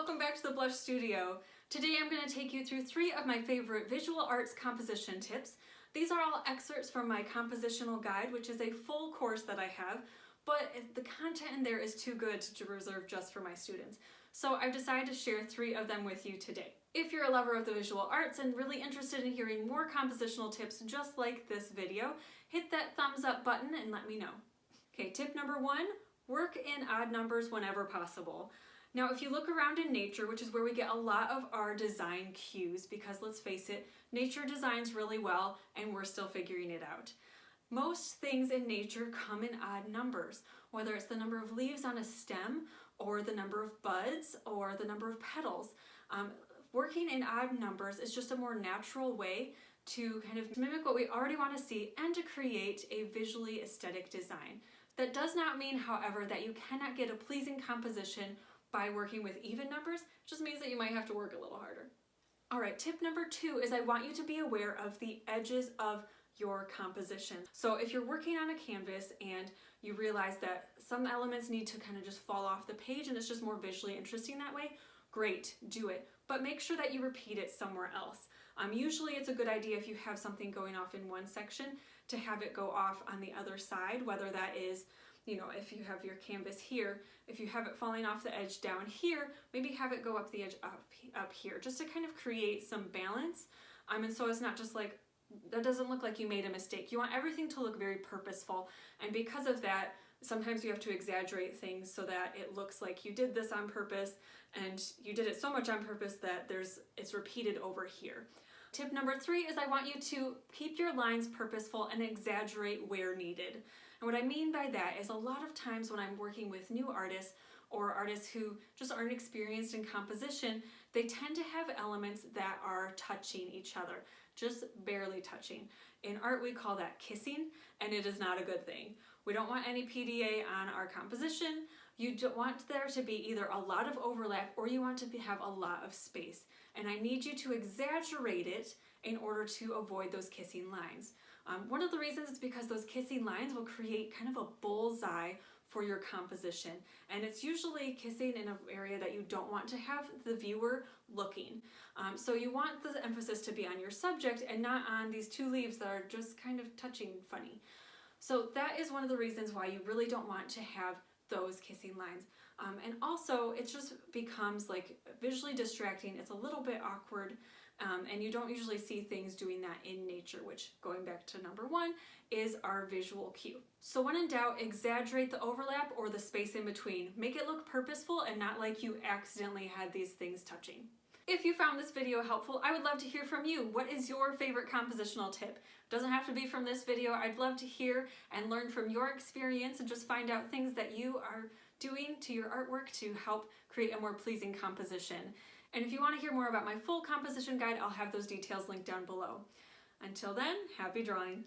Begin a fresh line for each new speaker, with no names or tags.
welcome back to the Blush Studio. Today I'm going to take you through 3 of my favorite visual arts composition tips. These are all excerpts from my compositional guide, which is a full course that I have, but the content in there is too good to reserve just for my students. So I've decided to share 3 of them with you today. If you're a lover of the visual arts and really interested in hearing more compositional tips just like this video, hit that thumbs up button and let me know. Okay, tip number 1, work in odd numbers whenever possible. Now, if you look around in nature, which is where we get a lot of our design cues, because let's face it, nature designs really well and we're still figuring it out. Most things in nature come in odd numbers, whether it's the number of leaves on a stem or the number of buds or the number of petals. Working in odd numbers is just a more natural way to kind of mimic what we already want to see and to create a visually aesthetic design. That does not mean, however, that you cannot get a pleasing composition by working with even numbers. It just means that you might have to work a little harder. All right, tip number 2 is I want you to be aware of the edges of your composition. So if you're working on a canvas and you realize that some elements need to kind of just fall off the page and it's just more visually interesting that way, great, do it. But make sure that you repeat it somewhere else. Usually it's a good idea if you have something going off in one section to have it go off on the other side, whether that is, you know, if you have your canvas here, if you have it falling off the edge down here, maybe have it go up the edge up here, just to kind of create some balance. And so it's not just like, that doesn't look like you made a mistake. You want everything to look very purposeful. And because of that, sometimes you have to exaggerate things so that it looks like you did this on purpose and you did it so much on purpose that it's repeated over here. Tip number 3 is I want you to keep your lines purposeful and exaggerate where needed. And what I mean by that is a lot of times when I'm working with new artists or artists who just aren't experienced in composition, they tend to have elements that are touching each other, just barely touching. In art, we call that kissing, and it is not a good thing. We don't want any PDA on our composition. You don't want there to be either a lot of overlap or you want to have a lot of space. And I need you to exaggerate it in order to avoid those kissing lines. One of the reasons is because those kissing lines will create kind of a bullseye for your composition. And it's usually kissing in an area that you don't want to have the viewer looking. So you want the emphasis to be on your subject and not on these 2 leaves that are just kind of touching funny. So that is one of the reasons why you really don't want to have those kissing lines. And also it just becomes like visually distracting. It's a little bit awkward. And you don't usually see things doing that in nature, which, going back to number 1, is our visual cue. So when in doubt, exaggerate the overlap or the space in between. Make it look purposeful and not like you accidentally had these things touching. If you found this video helpful, I would love to hear from you. What is your favorite compositional tip? Doesn't have to be from this video. I'd love to hear and learn from your experience and just find out things that you are doing to your artwork to help create a more pleasing composition. And if you want to hear more about my full composition guide, I'll have those details linked down below. Until then, happy drawing!